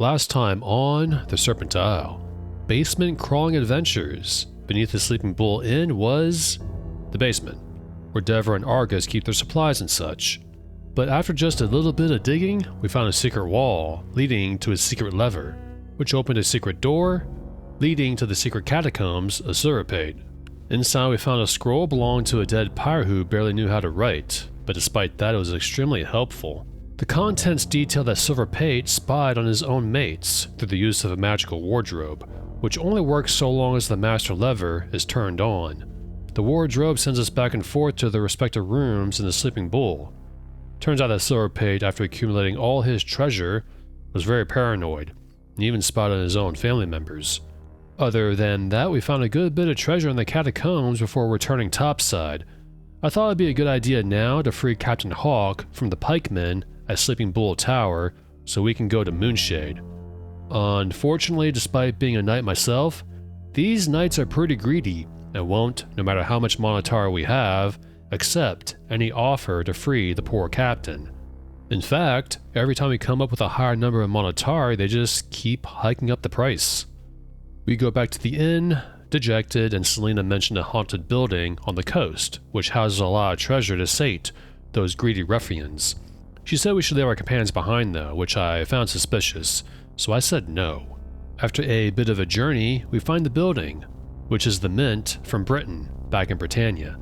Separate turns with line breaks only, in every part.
Last time on the Serpent Isle, basement crawling adventures. Beneath the Sleeping Bull Inn was the basement, where Devra and Argus keep their supplies and such. But after just a little bit of digging, we found a secret wall leading to a secret lever, which opened a secret door leading to the secret catacombs of Serpent. Inside we found a scroll belonging to a dead pirate who barely knew how to write, but despite that it was extremely helpful. The contents detail that Serpent spied on his own mates through the use of a magical wardrobe, which only works so long as the master lever is turned on. The wardrobe sends us back and forth to the respective rooms in the Sleeping Bull. Turns out that Serpent, after accumulating all his treasure, was very paranoid, and even spied on his own family members. Other than that, we found a good bit of treasure in the catacombs before returning topside. I thought it'd be a good idea now to free Captain Hawk from the pikemen at Sleeping Bull Tower so we can go to Moonshade. Unfortunately, despite being a knight myself, these knights are pretty greedy and won't, no matter how much Monotar we have, accept any offer to free the poor captain. In fact, every time we come up with a higher number of Monotar, they just keep hiking up the price. We go back to the inn, dejected, and Selena mentioned a haunted building on the coast, which houses a lot of treasure to sate those greedy ruffians. She said we should leave our companions behind though, which I found suspicious, so I said no. After a bit of a journey, we find the building, which is the Mint from Britain, back in Britannia.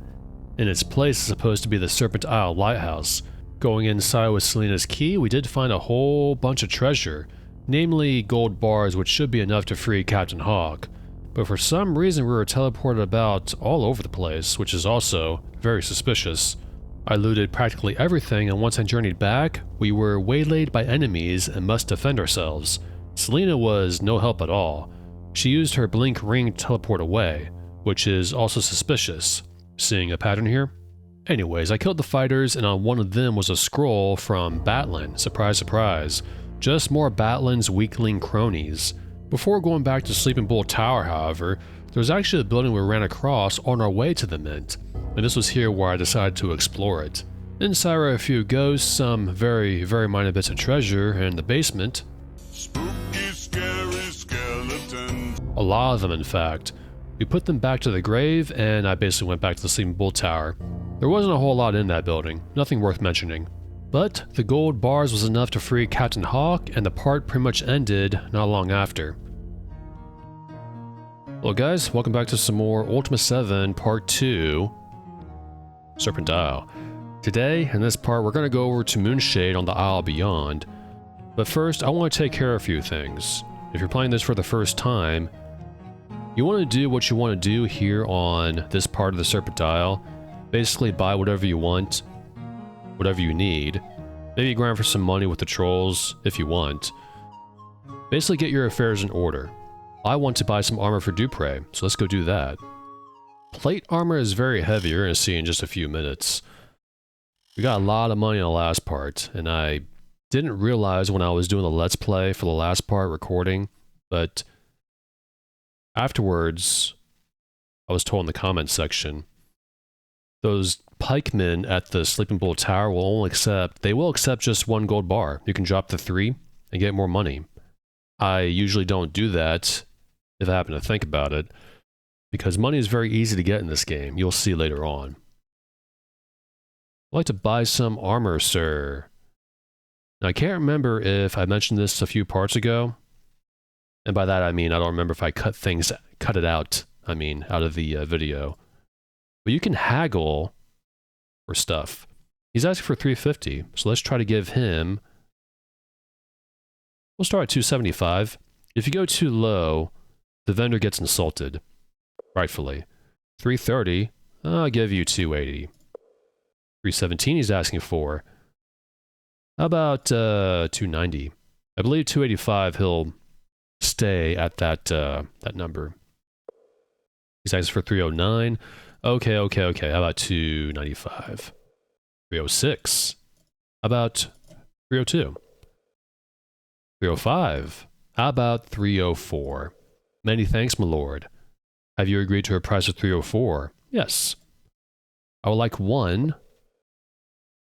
In its place is supposed to be the Serpent Isle Lighthouse. Going inside with Selena's key, we did find a whole bunch of treasure, namely gold bars, which should be enough to free Captain Hawk. But for some reason we were teleported about all over the place, which is also very suspicious. I looted practically everything, and once I journeyed back, we were waylaid by enemies and must defend ourselves. Selena was no help at all. She used her blink ring to teleport away, which is also suspicious. Seeing a pattern here? Anyways, I killed the fighters, and on one of them was a scroll from Batlin. Surprise, surprise. Just more Batlin's weakling cronies. Before going back to Sleeping Bull Tower, however, there was actually a building we ran across on our way to the Mint, and this was here where I decided to explore it. Inside were a few ghosts, some very minor bits of treasure, and in the basement,
Spooky, scary skeletons.
a lot of them in fact. We put them back to the grave, and I basically went back to the Sleeping Bull Tower. There wasn't a whole lot in that building, nothing worth mentioning. But the gold bars was enough to free Captain Hawk, and the part pretty much ended not long after. Hello guys, welcome back to some more Ultima VII Part 2, Serpent Isle. Today, in this part, we're going to go over to Moonshade on the Isle Beyond. But first, I want to take care of a few things. If you're playing this for the first time, you want to do what you want to do here on this part of the Serpent Isle. Basically buy whatever you want, whatever you need. Maybe grind for some money with the trolls if you want. Basically get your affairs in order. I want to buy some armor for Dupre, so let's go do that. Plate armor is very heavy, you're going to see in just a few minutes. We got a lot of money in the last part, and I didn't realize when I was doing the Let's Play for the last part recording, but afterwards, I was told in the comments section, those pikemen at the Sleeping Bull Tower will only accept, they will accept just one gold bar. You can drop to 3 and get more money. I usually don't do that if I happen to think about it, because money is very easy to get in this game. You'll see later on. I'd like to buy some armor, sir. Now, I can't remember if I mentioned this a few parts ago, and by that I mean I don't remember if I cut it out, out of the video. But you can haggle for stuff. He's asking for 350, so let's try to give him... We'll start at 275. If you go too low, the vendor gets insulted. Rightfully. 330, I'll give you 280. 317 he's asking for. How about 290? I believe 285 he'll stay at that number. He's asking for 309. Okay. How about 295? 306. How about 302? 305. How about 304? Many thanks, my lord. Have you agreed to a price of 304? Yes. I would like 1.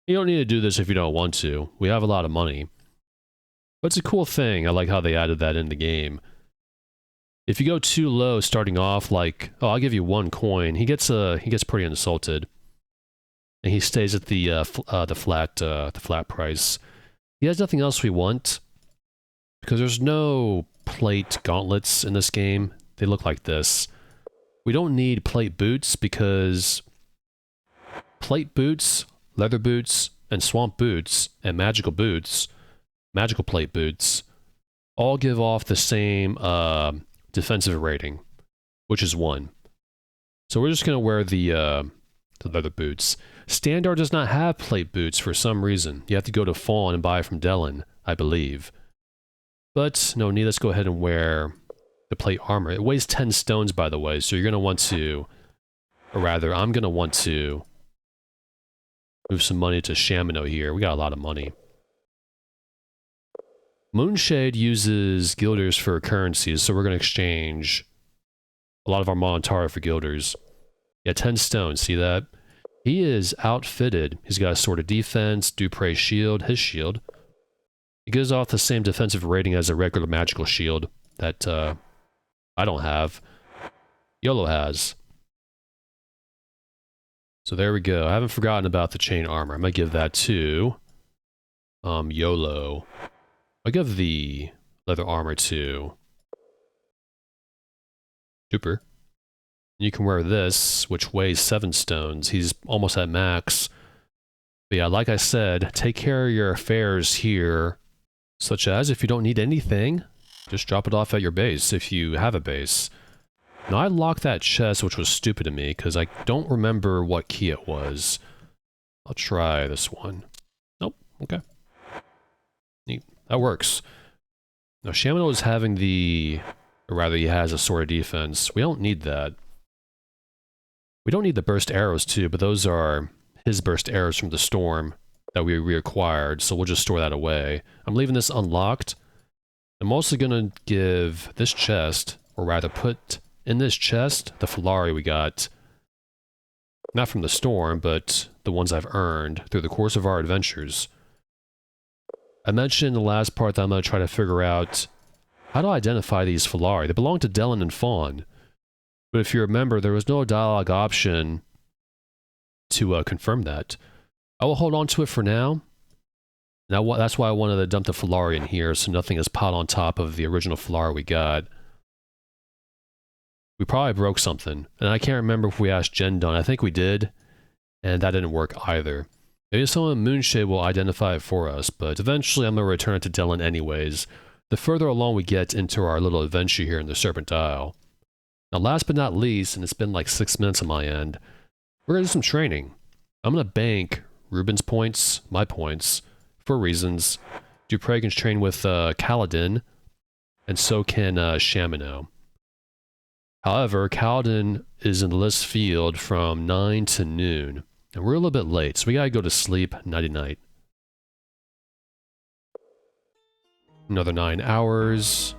You don't need to do this if you don't want to. We have a lot of money. But it's a cool thing. I like how they added that in the game. If you go too low starting off, like, oh, I'll give you 1 coin, he gets pretty insulted. And he stays at the flat price. He has nothing else we want, because there's no plate gauntlets in this game. They look like this. We don't need plate boots, because plate boots, leather boots, and swamp boots, and magical plate boots, all give off the same defensive rating, which is 1. So we're just going to wear the leather boots. Standard does not have plate boots for some reason. You have to go to Fawn and buy from Delin, I believe. But no need, let's go ahead and wear the plate armor. It weighs 10 stones, by the way, so you're going to want to, or rather, I'm going to want to move some money to Shamino here. We got a lot of money. Moonshade uses guilders for currencies, so we're going to exchange a lot of our Monotara for guilders. Yeah, 10 stones, see that? He is outfitted. He's got a sword of defense, Dupre's shield, his shield. He gives off the same defensive rating as a regular magical shield that I don't have. Yolo has. So there we go. I haven't forgotten about the chain armor. I'm going to give that to Yolo. I'll give the leather armor to Duper. You can wear this, which weighs 7 stones. He's almost at max. But yeah, like I said, take care of your affairs here, such as if you don't need anything, just drop it off at your base if you have a base. Now, I locked that chest, which was stupid of me, because I don't remember what key it was. I'll try this one. Nope, okay. Neat. That works. Now, Shamino is having the... or rather, he has a sword of defense. We don't need that. We don't need the burst arrows, too, but those are his burst arrows from the storm that we reacquired, so we'll just store that away. I'm leaving this unlocked. I'm also going to give this chest, or rather put in this chest, the Filari we got. Not from the storm, but the ones I've earned through the course of our adventures. I mentioned in the last part that I'm going to try to figure out how to identify these Filari. They belong to Delin and Fawn. But if you remember, there was no dialogue option to confirm that. I will hold on to it for now. Now, that's why I wanted to dump the Filari in here, so nothing is piled on top of the original Filari we got. We probably broke something, and I can't remember if we asked Gendon. I think we did, and that didn't work either. Maybe someone Moonshade will identify it for us, but eventually I'm going to return it to Delin anyways, the further along we get into our little adventure here in the Serpent Isle. Now, last but not least, and it's been like 6 minutes on my end, we're going to do some training. I'm going to bank Ruben's points, my points, for reasons. Dupre can train with Kaladin, and so can Shamino. However, Kaladin is in the list field from 9 to noon, and we're a little bit late, so we gotta go to sleep. Nighty-night. Another 9 hours.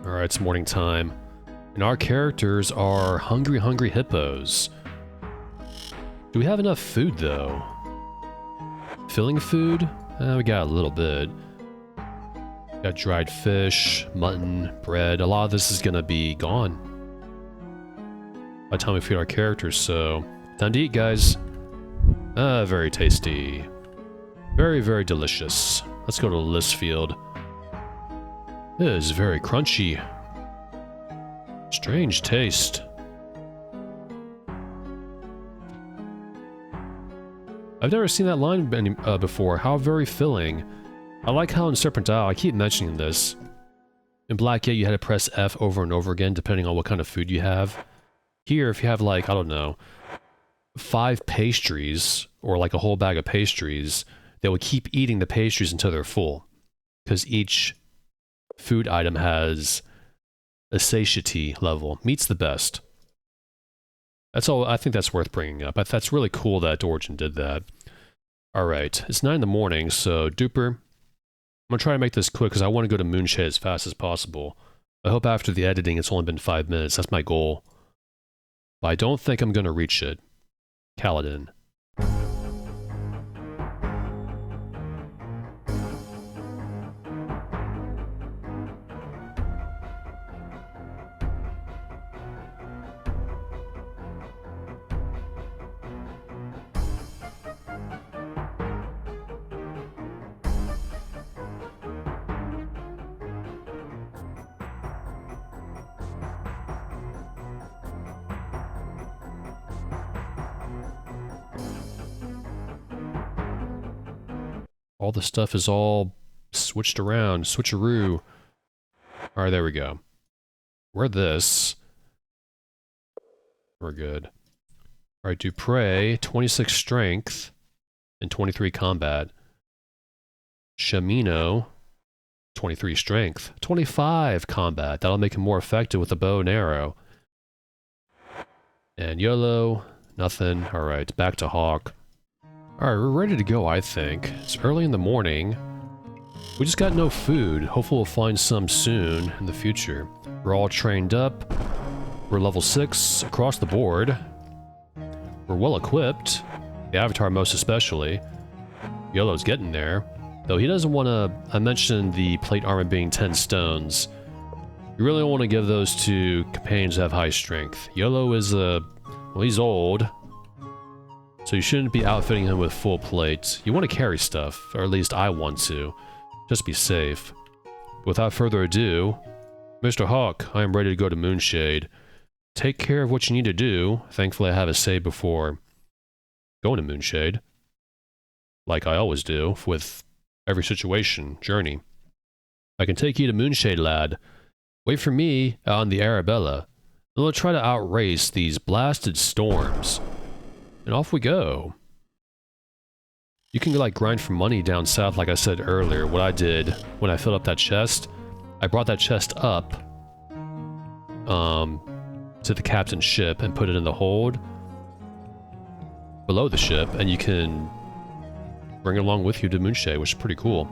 Alright, it's morning time. And our characters are hungry, hungry hippos. Do we have enough food, though? Filling food? We got a little bit. Got dried fish, mutton, bread. A lot of this is gonna be gone by the time we feed our characters, so... time to eat, guys. Very tasty. Very, very delicious. Let's go to the list field. It is very crunchy. Strange taste. I've never seen that line before. How very filling. I like how in Serpent Isle, I keep mentioning this. In Black Gate, you had to press F over and over again, depending on what kind of food you have. Here, if you have like, I don't know, 5 pastries, or like a whole bag of pastries, they will keep eating the pastries until they're full. Because each food item has a satiety level. Meat's the best. That's all. I think that's worth bringing up. That's really cool that Origin did that. Alright, it's 9 in the morning, so Duper, I'm going to try to make this quick because I want to go to Moonshade as fast as possible. I hope after the editing it's only been 5 minutes. That's my goal. but I don't think I'm going to reach it. Kaladin. All the stuff is all switched around, switcheroo. Alright, there we go. We're this. We're good. Alright, Dupre, 26 strength and 23 combat. Shamino, 23 strength, 25 combat. That'll make him more effective with the bow and arrow. And YOLO, nothing. Alright, back to Hawk. Alright, we're ready to go, I think. It's early in the morning. We just got no food. Hopefully we'll find some soon in the future. We're all trained up. We're level 6 across the board. We're well equipped. The Avatar most especially. YOLO's getting there. Though he doesn't want to... I mentioned the plate armor being 10 stones. You really don't want to give those to companions that have high strength. YOLO is well, he's old. So you shouldn't be outfitting him with full plates. You want to carry stuff, or at least I want to. Just be safe. Without further ado, Mr. Hawk, I am ready to go to Moonshade. Take care of what you need to do. Thankfully I have a save before going to Moonshade. Like I always do, with every situation, journey. I can take you to Moonshade, lad. Wait for me out on the Arabella, and we'll try to outrace these blasted storms. And off we go. You can like grind for money down south like I said earlier. What I did when I filled up that chest, I brought that chest up to the captain's ship and put it in the hold below the ship, and you can bring it along with you to Moonshade, which is pretty cool.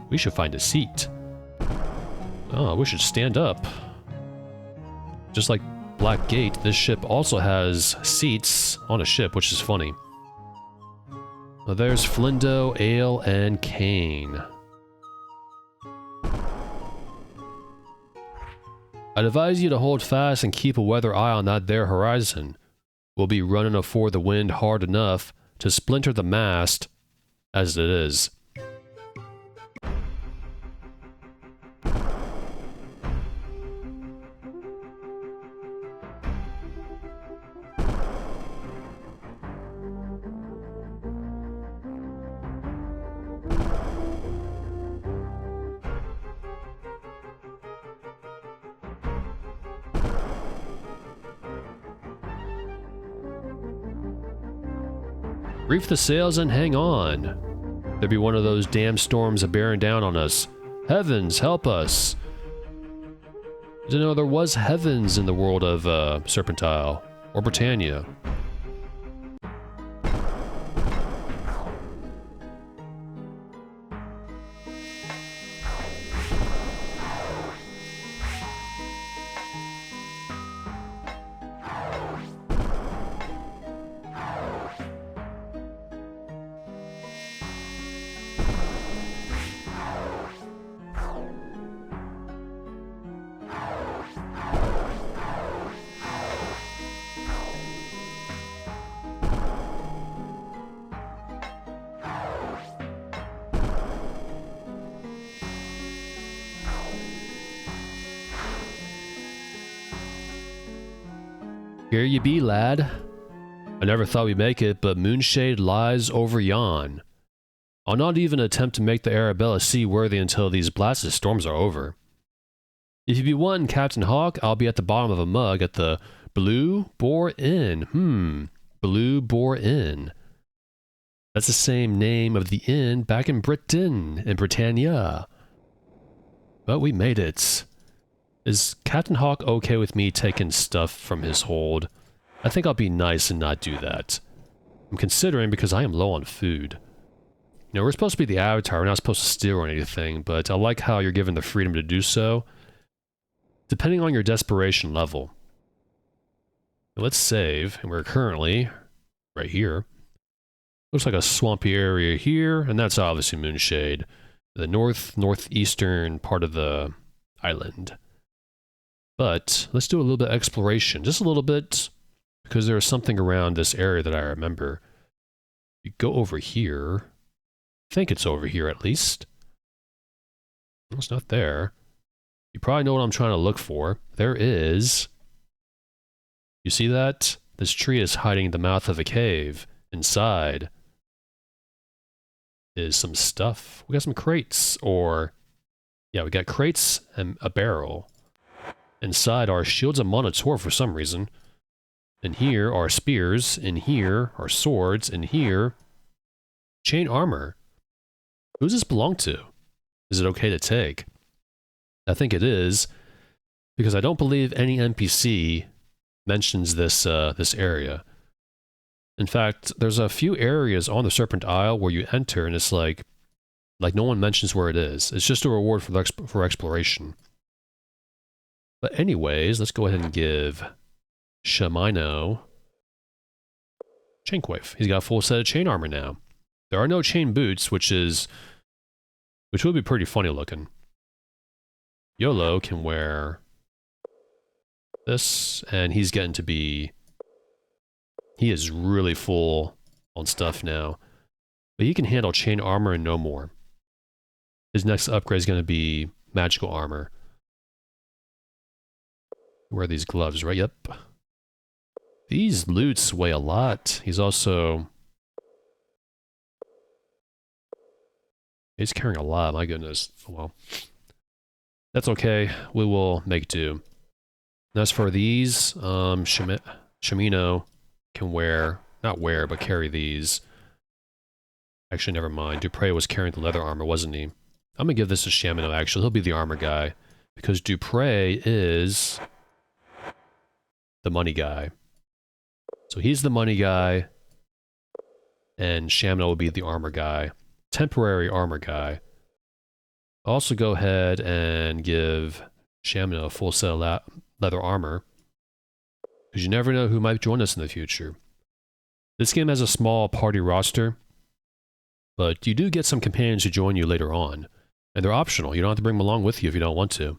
We should find a seat. Oh, we should stand up. Just like Black Gate, this ship also has seats on a ship, which is funny. Well, there's Flindo, Ale, and Kane. I'd advise you to hold fast and keep a weather eye on that there horizon. We'll be running afore the wind hard enough to splinter the mast as it is. Reef the sails and hang on. There'd be one of those damn storms bearing down on us. Heavens, help us. Didn't know there was heavens in the world of Serpentile or Britannia. Here you be, lad. I never thought we'd make it, but Moonshade lies over yon. I'll not even attempt to make the Arabella seaworthy until these blasted storms are over. If you be wanting Captain Hawk, I'll be at the bottom of a mug at the Blue Boar Inn. Blue Boar Inn. That's the same name of the inn back in Britain, in Britannia. But we made it. Is Captain Hawk okay with me taking stuff from his hold? I think I'll be nice and not do that. I'm considering because I am low on food. You know, we're supposed to be the Avatar, we're not supposed to steal or anything, but I like how you're given the freedom to do so, depending on your desperation level. Let's save, and we're currently right here. Looks like a swampy area here, and that's obviously Moonshade, the northeastern part of the island. But let's do a little bit of exploration, just a little bit, because there is something around this area that I remember. You go over here. I think it's over here at least. It's not there. You probably know what I'm trying to look for. There is. You see that? This tree is hiding the mouth of a cave. Inside is some stuff. We got some crates, or... yeah, we got crates and a barrel. Inside are shields of Monitor for some reason. In here are spears. In here are swords. In here... chain armor. Who does this belong to? Is it okay to take? I think it is, because I don't believe any NPC mentions this this area. In fact, there's a few areas on the Serpent Isle where you enter and it's like no one mentions where it is. It's just a reward for exploration. But anyways, let's go ahead and give Shamino Chainquaif. He's got a full set of chain armor now. There are no chain boots, which would be pretty funny looking. YOLO can wear this, and he's getting to be... he is really full on stuff now. But he can handle chain armor and no more. His next upgrade is going to be magical armor. Wear these gloves, right? Yep. These loots weigh a lot. He's also... he's carrying a lot, my goodness. Well, that's okay. We will make do. And as for these, Shamino can wear, not wear, but carry these. Actually, never mind. Dupre was carrying the leather armor, wasn't he? I'm gonna give this to Shamino, actually. He'll be the armor guy. Because Dupre is the money guy. So he's the money guy. And Shamino will be the armor guy. Temporary armor guy. I'll also go ahead and give Shamino a full set of leather armor. Because you never know who might join us in the future. This game has a small party roster. But you do get some companions who join you later on. And they're optional. You don't have to bring them along with you if you don't want to.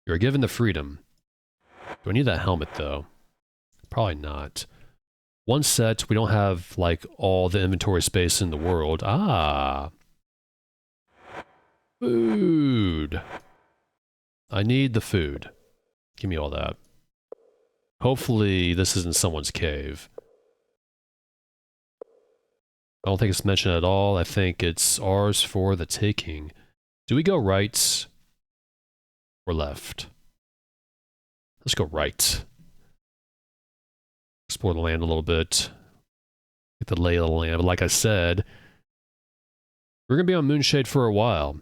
You're given the freedom. Do I need that helmet though? Probably not. One set, we don't have like all the inventory space in the world. Ah. Food. I need the food. Give me all that. Hopefully this isn't someone's cave. I don't think it's mentioned at all. I think it's ours for the taking. Do we go right or left? Let's go right. Explore the land a little bit. Get the lay of the land. But like I said, we're going to be on Moonshade for a while.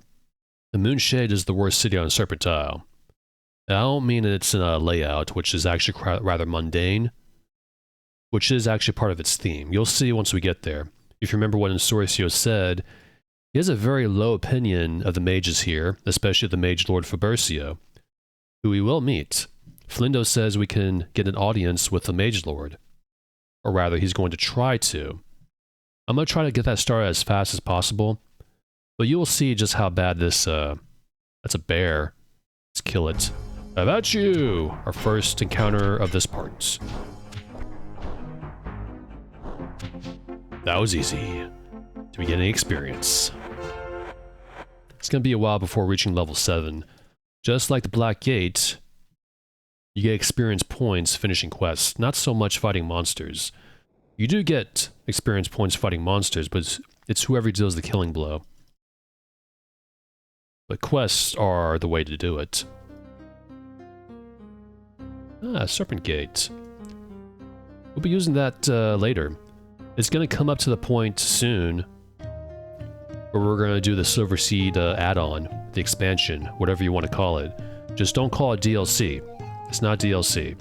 And Moonshade is the worst city on Serpent Isle. And I don't mean it's in a layout, which is actually rather mundane, which is actually part of its theme. You'll see once we get there. If you remember what Insorcio said, he has a very low opinion of the mages here, especially the Mage Lord Fabercio, who we will meet. Flindo says we can get an audience with the Mage Lord. Or rather, he's going to try to. I'm going to try to get that started as fast as possible. But you will see just how bad this, that's a bear. Let's kill it. How about you? Our first encounter of this part. That was easy. Do we get any experience? It's going to be a while before reaching level 7. Just like the Black Gate, you get experience points finishing quests, not so much fighting monsters. You do get experience points fighting monsters, but it's whoever deals the killing blow. But quests are the way to do it. Ah, Serpent Gate. We'll be using that later. It's going to come up to the point soon where we're going to do the Silver Seed add-on, the expansion, whatever you want to call it. Just don't call it DLC. It's not DLC.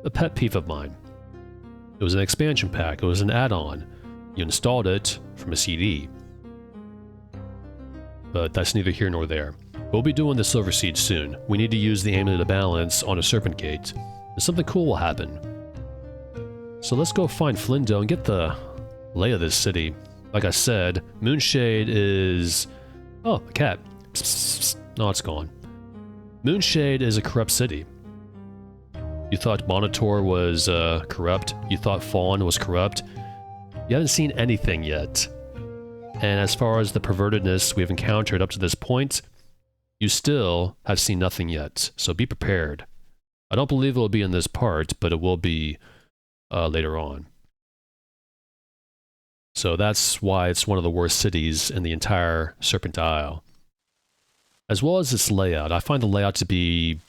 A pet peeve of mine. It was an expansion pack. It was an add-on. You installed it from a CD. But that's neither here nor there. We'll be doing the Silver Seed soon. We need to use the Amulet of Balance on a Serpent Gate. and something cool will happen. So let's go find Flindo and get the lay of this city. Like I said, Moonshade is... Oh, a cat. Psst, psst, psst. No, it's gone. Moonshade is a corrupt city. You thought Monitor was corrupt. You thought Fawn was corrupt. You haven't seen anything yet. And as far as the pervertedness we've encountered up to this point, you still have seen nothing yet. So be prepared. I don't believe it will be in this part, but it will be later on. So that's why it's one of the worst cities in the entire Serpent Isle. As well as its layout. I find the layout to be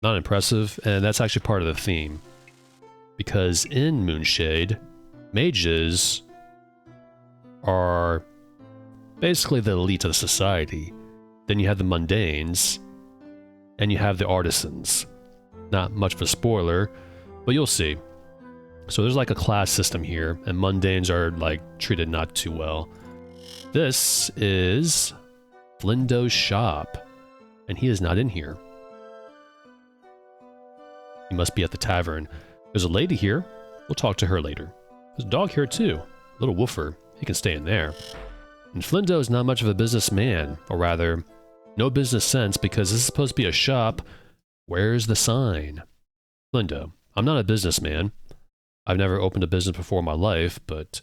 not impressive, and that's actually part of the theme. Because in Moonshade, mages are basically the elite of the society. Then you have the mundanes, and you have the artisans. Not much of a spoiler, but you'll see. So there's like a class system here, and mundanes are like treated not too well. This is Flindo's shop, and he is not in here. He must be at the tavern. There's a lady here. We'll talk to her later. There's a dog here too. A little woofer. He can stay in there. And Flindo is not much of a businessman, or rather, no business sense because this is supposed to be a shop. Where's the sign? Flindo, I'm not a businessman. I've never opened a business before in my life, but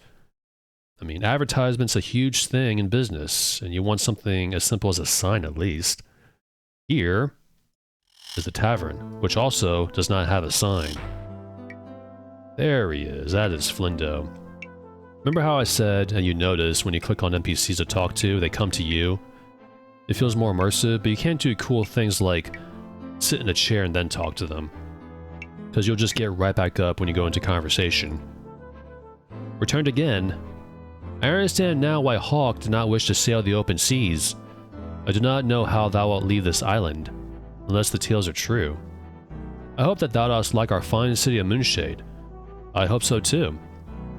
I mean, advertisement's a huge thing in business, and you want something as simple as a sign at least. Here is the tavern, which also does not have a sign. There he is. That is Flindo. Remember how I said, and you notice when you click on NPCs to talk to, they come to you? It feels more immersive, but you can't do cool things like sit in a chair and then talk to them, because you'll just get right back up when you go into conversation. Returned again. I understand now why Hawk did not wish to sail the open seas. I do not know how thou wilt leave this island, unless the tales are true. I hope that thou dost like our fine city of Moonshade. I hope so too.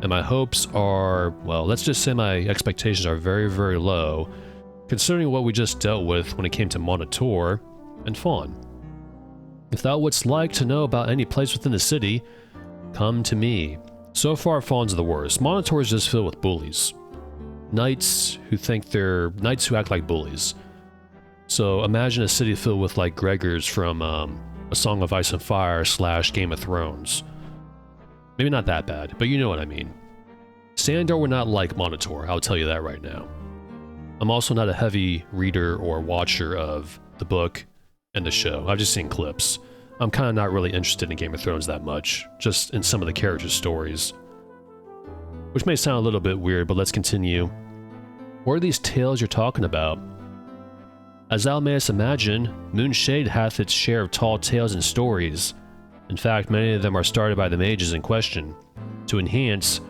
And my hopes are, well, let's just say my expectations are very, very low, considering what we just dealt with when it came to Monitor and Fawn. If thou wouldst like to know about any place within the city, come to me. So far, Fawn's the worst. Monitor is just filled with bullies. Knights who act like bullies. So imagine a city filled with like Gregors from A Song of Ice and Fire / Game of Thrones. Maybe not that bad, but you know what I mean. Sandor would not like Monitor, I'll tell you that right now. I'm also not a heavy reader or watcher of the book and the show. I've just seen clips. I'm kind of not really interested in Game of Thrones that much, just in some of the characters' stories. Which may sound a little bit weird, but let's continue. What are these tales you're talking about? As thou mayest imagine, Moonshade hath its share of tall tales and stories. In fact, many of them are started by the mages in question, to enhance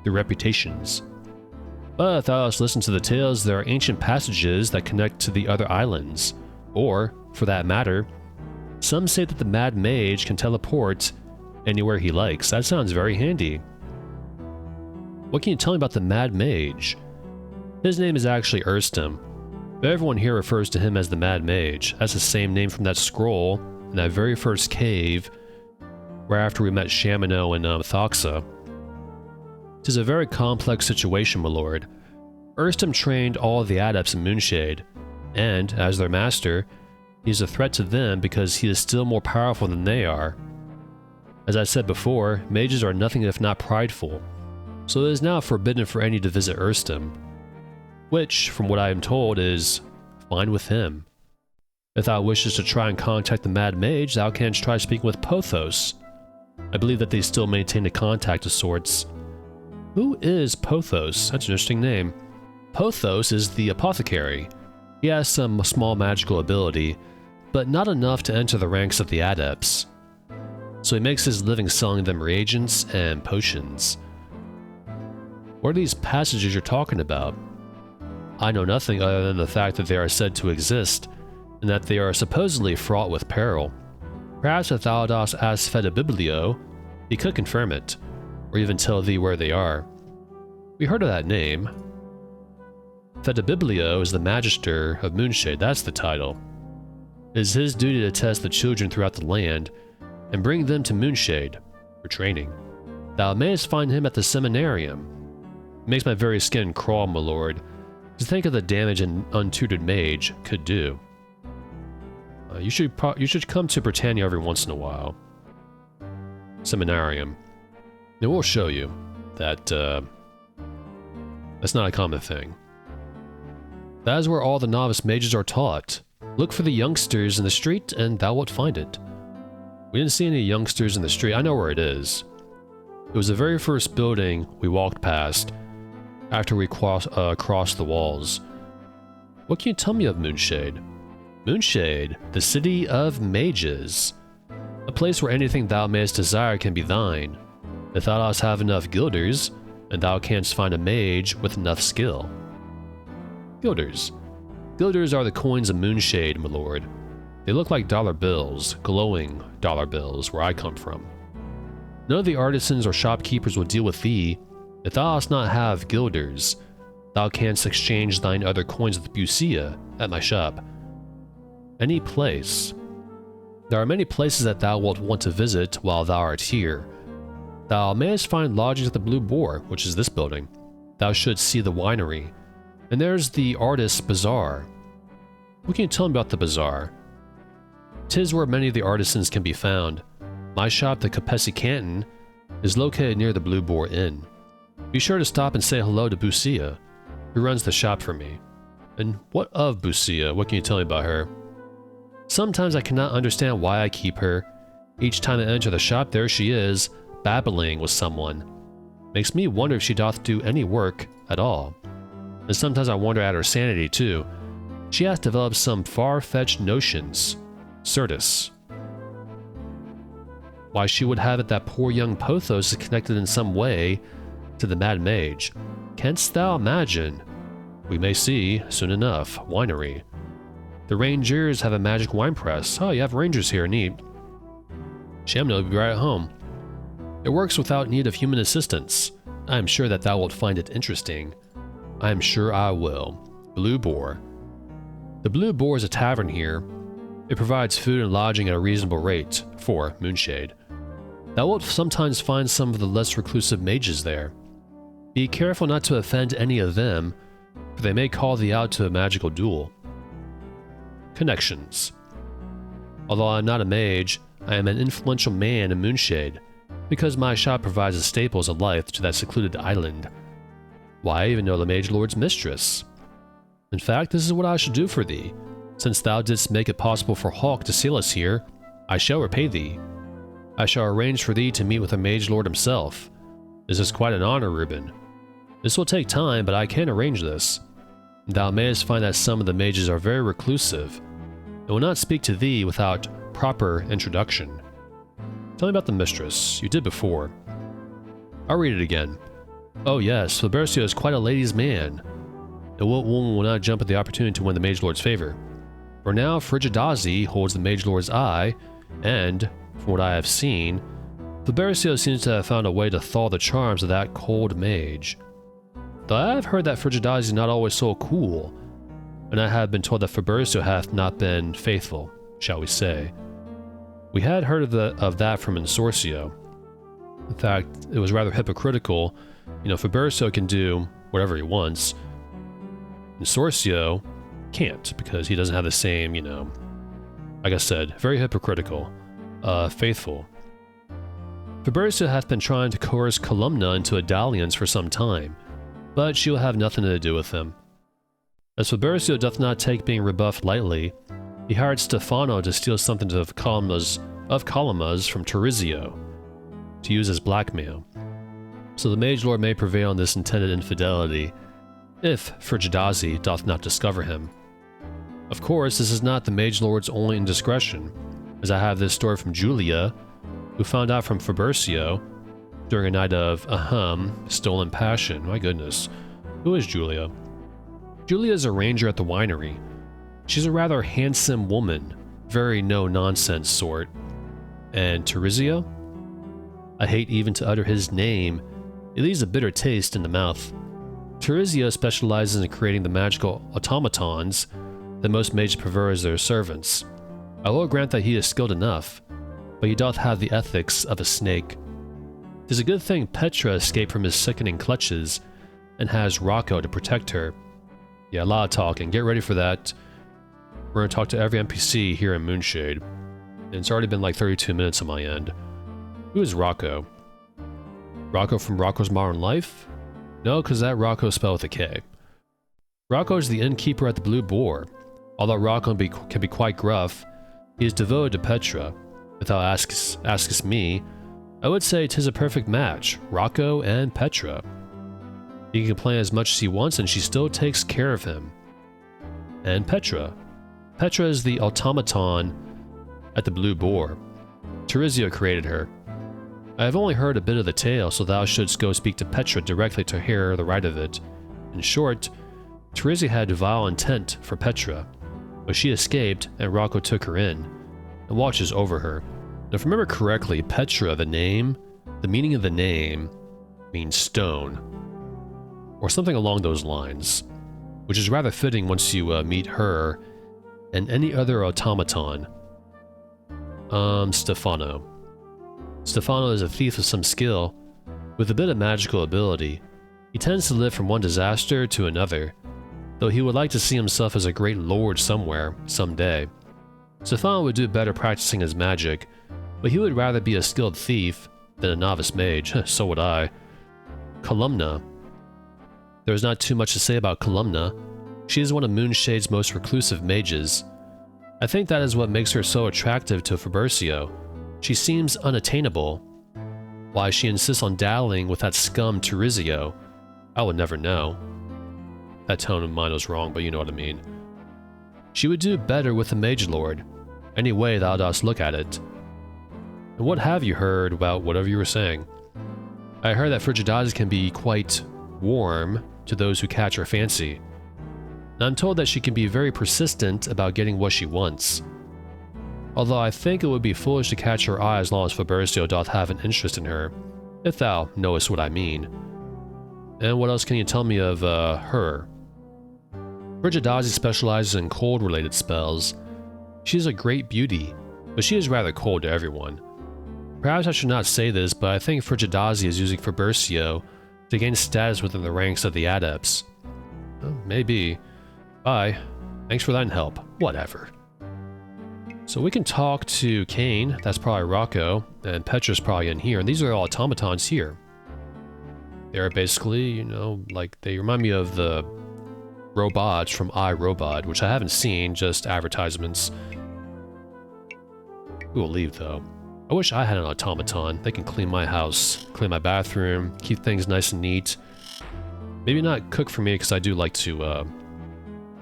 their reputations. But if thou hast listened to the tales, there are ancient passages that connect to the other islands, or, for that matter, some say that the Mad Mage can teleport anywhere he likes. That sounds very handy. What can you tell me about the Mad Mage? His name is actually Erstem, but everyone here refers to him as the Mad Mage. That's the same name from that scroll in that very first cave right after we met Shamino and Thoxa. It is a very complex situation, my lord. Erstem trained all of the adepts in Moonshade, and, as their master, he is a threat to them because he is still more powerful than they are. As I said before, mages are nothing if not prideful, so it is now forbidden for any to visit Erstem, which, from what I am told, is fine with him. If thou wishes to try and contact the Mad Mage, thou canst try speaking with Pothos. I believe that they still maintain a contact of sorts. Who is Pothos? That's an interesting name. Pothos is the apothecary. He has some small magical ability, but not enough to enter the ranks of the adepts. So he makes his living selling them reagents and potions. What are these passages you're talking about? I know nothing other than the fact that they are said to exist, and that they are supposedly fraught with peril. Perhaps if thou dost ask Fedibiblio, he could confirm it, or even tell thee where they are. We heard of that name. Fedibiblio is the Magister of Moonshade, that's the title. It is his duty to test the children throughout the land, and bring them to Moonshade for training. Thou mayest find him at the seminarium. It makes my very skin crawl, my lord, to think of the damage an untutored mage could do. You should come to Britannia every once in a while. Seminarium. It will show you that that's not a common thing. That is where all the novice mages are taught. Look for the youngsters in the street, and thou wilt find it. We didn't see any youngsters in the street. I know where it is. It was the very first building we walked past after we crossed the walls. What can you tell me of Moonshade? Moonshade, the city of mages. A place where anything thou mayest desire can be thine. If thou dost have enough guilders, and thou canst find a mage with enough skill. Guilders. Guilders are the coins of Moonshade, my lord. They look like dollar bills, glowing dollar bills, where I come from. None of the artisans or shopkeepers will deal with thee. If thou dost not have guilders, thou canst exchange thine other coins with Busia at my shop. Any place. There are many places that thou wilt want to visit while thou art here. Thou mayest find lodgings at the Blue Boar, which is this building. Thou shouldst see the winery. And there's the Artist's Bazaar. What can you tell me about the bazaar? 'Tis where many of the artisans can be found. My shop, the Capesi Canton, is located near the Blue Boar Inn. Be sure to stop and say hello to Busia, who runs the shop for me. And what of Busia? What can you tell me about her? Sometimes I cannot understand why I keep her. Each time I enter the shop, there she is, babbling with someone. Makes me wonder if she doth do any work at all. And sometimes I wonder at her sanity too. She has developed some far-fetched notions. Certus. Why she would have it that poor young Pothos is connected in some way to the Mad Mage. Canst thou imagine? We may see, soon enough, winery. The Rangers have a magic wine press. Oh, you have Rangers here, neat. Shamno will be right at home. It works without need of human assistance. I am sure that thou wilt find it interesting. I am sure I will. Blue Boar. The Blue Boar is a tavern here. It provides food and lodging at a reasonable rate for Moonshade. Thou wilt sometimes find some of the less reclusive mages there. Be careful not to offend any of them, for they may call thee out to a magical duel. Connections. Although I am not a mage, I am an influential man in Moonshade, because my shop provides the staples of life to that secluded island. Why, I even know the Mage Lord's mistress. In fact, this is what I should do for thee. Since thou didst make it possible for Hawk to sail us here, I shall repay thee. I shall arrange for thee to meet with the Mage Lord himself. This is quite an honor, Reuben. This will take time, but I can arrange this. Thou mayest find that some of the mages are very reclusive, and will not speak to thee without proper introduction. Tell me about the mistress. You did before. I'll read it again. Oh yes, Fabercio is quite a ladies' man. And what woman will not jump at the opportunity to win the Mage Lord's favor? For now, Frigidazi holds the Mage Lord's eye, and, from what I have seen, Fabercio seems to have found a way to thaw the charms of that cold mage. Though I have heard that Frigidazi is not always so cool, and I have been told that Fabercio hath not been faithful, shall we say. We had heard of that from Insorcio. In fact, it was rather hypocritical. Fabercio can do whatever he wants. Insorcio can't, because he doesn't have the same, like I said, very hypocritical, faithful. Fabercio hath been trying to coerce Columna into a dalliance for some time, but she will have nothing to do with him. As Fabercio doth not take being rebuffed lightly, he hired Stefano to steal something of Columna's from Terizio, to use as blackmail. So the Mage Lord may prevail on this intended infidelity, if Frigidazi doth not discover him. Of course, this is not the Mage Lord's only indiscretion, as I have this story from Julia, who found out from Fabercio during a night of, stolen passion. My goodness. Who is Julia? Julia is a ranger at the winery. She's a rather handsome woman, very no-nonsense sort. And Terizio? I hate even to utter his name. It leaves a bitter taste in the mouth. Terizio specializes in creating the magical automatons that most mages prefer as their servants. I will grant that he is skilled enough, but he doth have the ethics of a snake. 'Tis a good thing Petra escaped from his sickening clutches, and has Rocco to protect her. Yeah, a lot of talking. Get ready for that. We're gonna talk to every NPC here in Moonshade. And it's already been like 32 minutes on my end. Who is Rocco? Rocco from Rocco's Modern Life? No, because that Rocco is spelled with a K. Rocco is the innkeeper at the Blue Boar. Although Rocco can be quite gruff, he is devoted to Petra. If thou askest me, I would say 'tis a perfect match, Rocco and Petra. He can complain as much as he wants and she still takes care of him. And Petra. Petra is the automaton at the Blue Boar. Terizio created her. I have only heard a bit of the tale, so thou shouldst go speak to Petra directly to hear the right of it. In short, Terizio had vile intent for Petra, but she escaped and Rocco took her in, and watches over her. Now if I remember correctly, Petra, the meaning of the name, means stone, or something along those lines, which is rather fitting once you meet her and any other automaton. Stefano. Stefano is a thief of some skill, with a bit of magical ability. He tends to live from one disaster to another, though he would like to see himself as a great lord somewhere, someday. Stefano would do better practicing his magic, but he would rather be a skilled thief than a novice mage. So would I. Columna. There is not too much to say about Columna. She is one of Moonshade's most reclusive mages. I think that is what makes her so attractive to Fabercio. She seems unattainable. Why she insists on dallying with that scum Terizio, I would never know. That tone of mine was wrong, but you know what I mean. She would do better with the Mage Lord, any way thou dost look at it. And what have you heard about whatever you were saying? I heard that Frigidazzi can be quite warm to those who catch her fancy. And I'm told that she can be very persistent about getting what she wants. Although I think it would be foolish to catch her eye as long as Fabercio doth have an interest in her, if thou knowest what I mean. And what else can you tell me of, her? Frigidazzi specializes in cold-related spells. She is a great beauty, but she is rather cold to everyone. Perhaps I should not say this, but I think Frigidazzi is using Fabercio to gain status within the ranks of the Adepts. Well, maybe. Bye. Thanks for thine help. Whatever. So we can talk to Kane, that's probably Rocco, and Petra's probably in here, and these are all automatons here. They're basically, you know, like, they remind me of the robots from iRobot, which I haven't seen, just advertisements. We will leave, though. I wish I had an automaton. They can clean my house, clean my bathroom, keep things nice and neat. Maybe not cook for me, because I do like to, you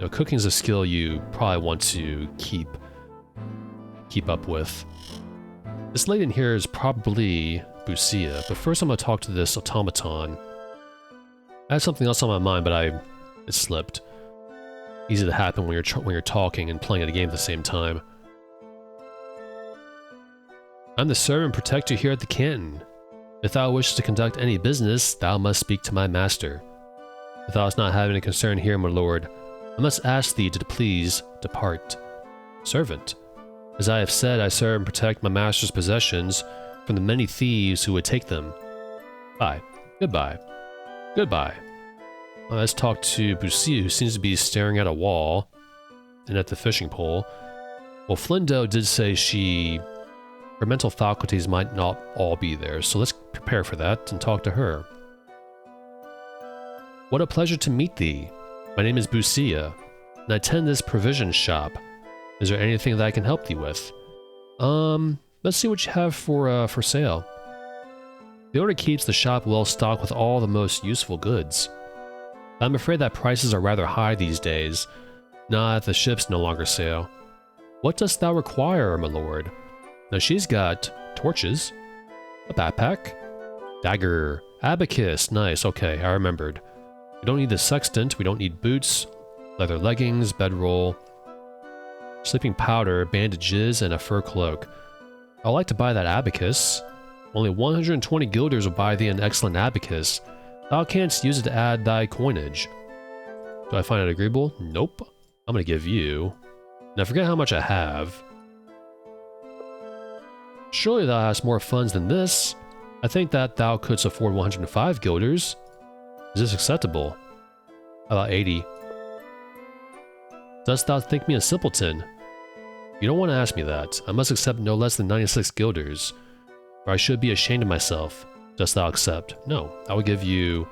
know, cooking is a skill you probably want to keep up with. This lady in here is probably Busia, but first I'm going to talk to this automaton. I had something else on my mind, but it slipped. Easy to happen when you're talking and playing at a game at the same time. I'm the servant protector here at the canton. If thou wishes to conduct any business, thou must speak to my master. If thou hast not having a concern here, my lord, I must ask thee to please depart. Servant. As I have said, I serve and protect my master's possessions from the many thieves who would take them. Bye. Goodbye. Goodbye. Let's talk to Busia, who seems to be staring at a wall and at the fishing pole. Well, Flindo did say her mental faculties might not all be there, so let's prepare for that and talk to her. What a pleasure to meet thee. My name is Busia, and I tend this provision shop. Is there anything that I can help thee with? Let's see what you have for sale. The owner keeps the shop well stocked with all the most useful goods. I'm afraid that prices are rather high these days, now that the ships no longer sail. What dost thou require, my lord? Now she's got torches, a backpack, dagger, abacus, nice, okay, I remembered. We don't need the sextant, we don't need boots, leather leggings, bedroll, sleeping powder, bandages, and a fur cloak. I'd like to buy that abacus. Only 120 guilders will buy thee an excellent abacus. Thou canst use it to add thy coinage. Do I find it agreeable? Nope. I'm gonna give you... Now forget how much I have. Surely thou hast more funds than this. I think that thou couldst afford 105 guilders. Is this acceptable? About 80. Dost thou think me a simpleton? You don't want to ask me that. I must accept no less than 96 guilders, or I should be ashamed of myself. Dost thou accept? No, I will give you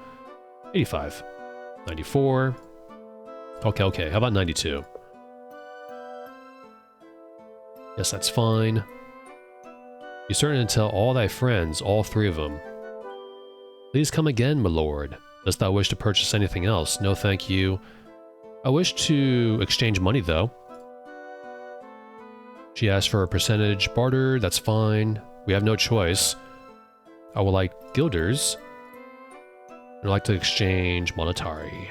85. 94. Okay, how about 92? Yes, that's fine. Be certain to tell all thy friends, all 3 of them. Please come again, my lord. Dost thou wish to purchase anything else? No, thank you. I wish to exchange money, though. She asked for a percentage barter. That's fine. We have no choice. I would like guilders. I'd like to exchange monetary.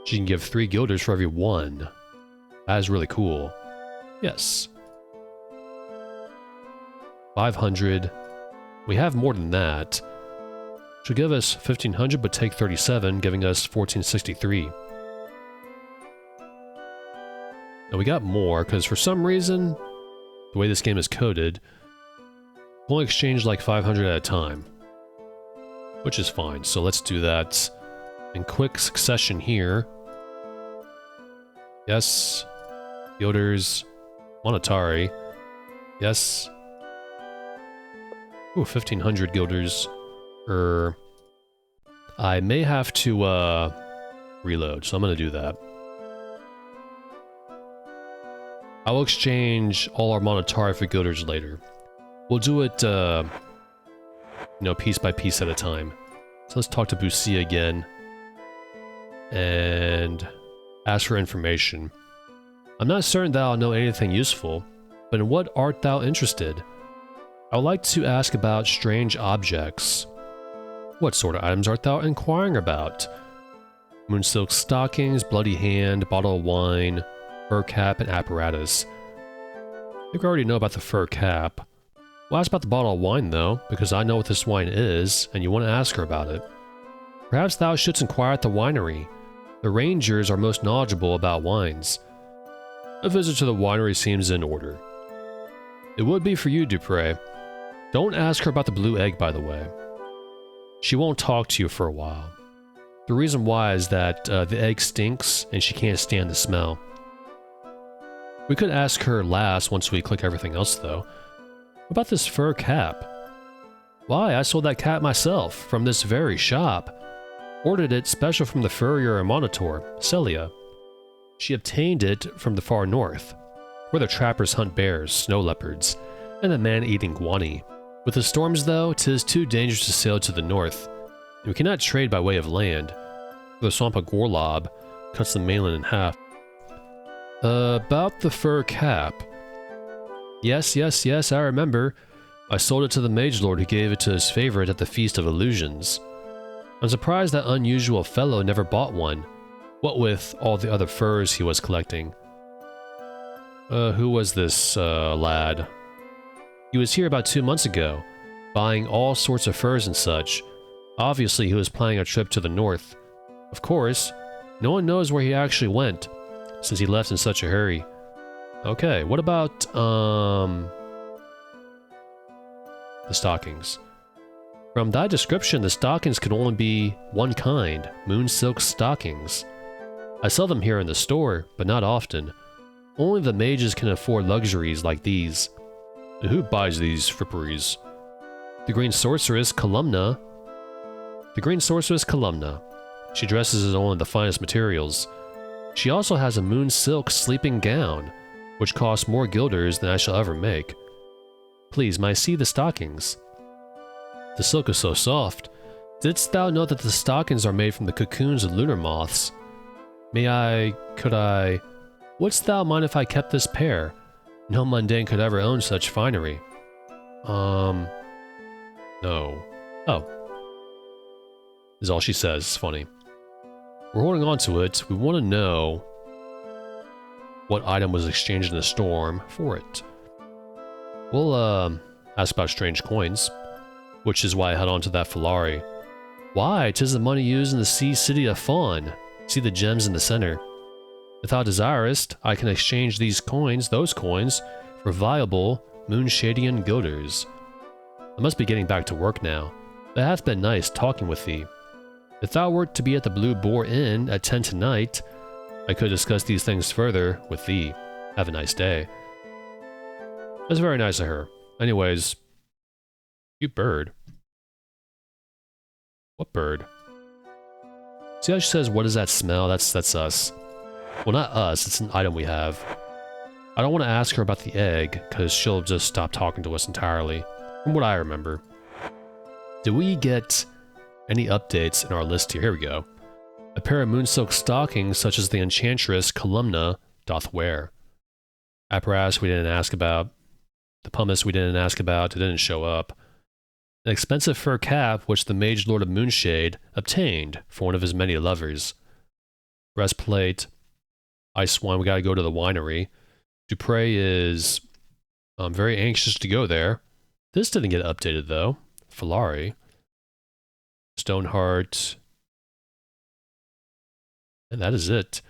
She can give 3 guilders for every 1. That is really cool. Yes. 500. We have more than that. She'll give us 1500 but take 37, giving us 1463. Now we got more, because for some reason, the way this game is coded, we'll only exchange like 500 at a time. Which is fine, so let's do that in quick succession here. Yes. Guilders. Monetary. Yes. Ooh, 1500 guilders. I may have to, reload, so I'm gonna do that. I will exchange all our monetary for guilders later. We'll do it, you know, piece by piece at a time. So let's talk to Busia again. And ask for information. I'm not certain that I'll know anything useful, but in what art thou interested? I would like to ask about strange objects. What sort of items art thou inquiring about? Moonsilk stockings, bloody hand, bottle of wine, fur cap, and apparatus. I think I already know about the fur cap. We'll ask about the bottle of wine though, because I know what this wine is, and you want to ask her about it. Perhaps thou shouldst inquire at the winery. The rangers are most knowledgeable about wines. A visit to the winery seems in order. It would be for you, Dupre. Don't ask her about the blue egg, by the way. She won't talk to you for a while. The reason why is that the egg stinks and she can't stand the smell. We could ask her last once we click everything else though. What about this fur cap? Why, I sold that cap myself from this very shop. Ordered it special from the furrier and monitor, Celia. She obtained it from the far north, where the trappers hunt bears, snow leopards, and the man-eating guani. With the storms though, 'tis too dangerous to sail to the north, and we cannot trade by way of land. The swamp of Gorlob cuts the mainland in half. About the fur cap. Yes, I remember. I sold it to the mage lord who gave it to his favorite at the Feast of Illusions. I'm surprised that unusual fellow never bought one, what with all the other furs he was collecting. Who was this, lad? He was here about 2 months ago, buying all sorts of furs and such. Obviously, he was planning a trip to the north. Of course, no one knows where he actually went, since he left in such a hurry. Okay, what about, the stockings? From thy description, the stockings could only be one kind, moon silk stockings. I sell them here in the store, but not often. Only the mages can afford luxuries like these. And who buys these fripperies? The green sorceress, Columna. The green sorceress, Columna. She dresses in only the finest materials. She also has a moon silk sleeping gown, which costs more guilders than I shall ever make. Please, may I see the stockings? The silk is so soft. Didst thou know that the stockings are made from the cocoons of lunar moths? Could I... Wouldst thou mind if I kept this pair? No mundane could ever own such finery. No. Oh. Is all she says. It's funny. We're holding on to it. We want to know what item was exchanged in the storm for it. We'll, ask about strange coins, which is why I held on to that Filari. Why? 'Tis the money used in the sea city of Fawn. See the gems in the center. If thou desirest, I can exchange those coins, for valuable Moonshadian guilders. I must be getting back to work now. It hath been nice talking with thee. If thou wert to be at the Blue Boar Inn at 10 tonight, I could discuss these things further with thee. Have a nice day. That's very nice of her. Anyways, cute bird. What bird? See how she says, what does that smell? That's us. Well, not us, it's an item we have. I don't want to ask her about the egg, because she'll just stop talking to us entirely, from what I remember. Did we get any updates in our list here? Here we go. A pair of moonsilk stockings, such as the enchantress Columna doth wear. Apparatus we didn't ask about. The pumice we didn't ask about, it didn't show up. An expensive fur cap which the Mage Lord of Moonshade obtained for one of his many lovers. Breastplate. Ice wine, we gotta go to the winery. Dupre is very anxious to go there. This didn't get updated though. Falari. Stoneheart. And that is it.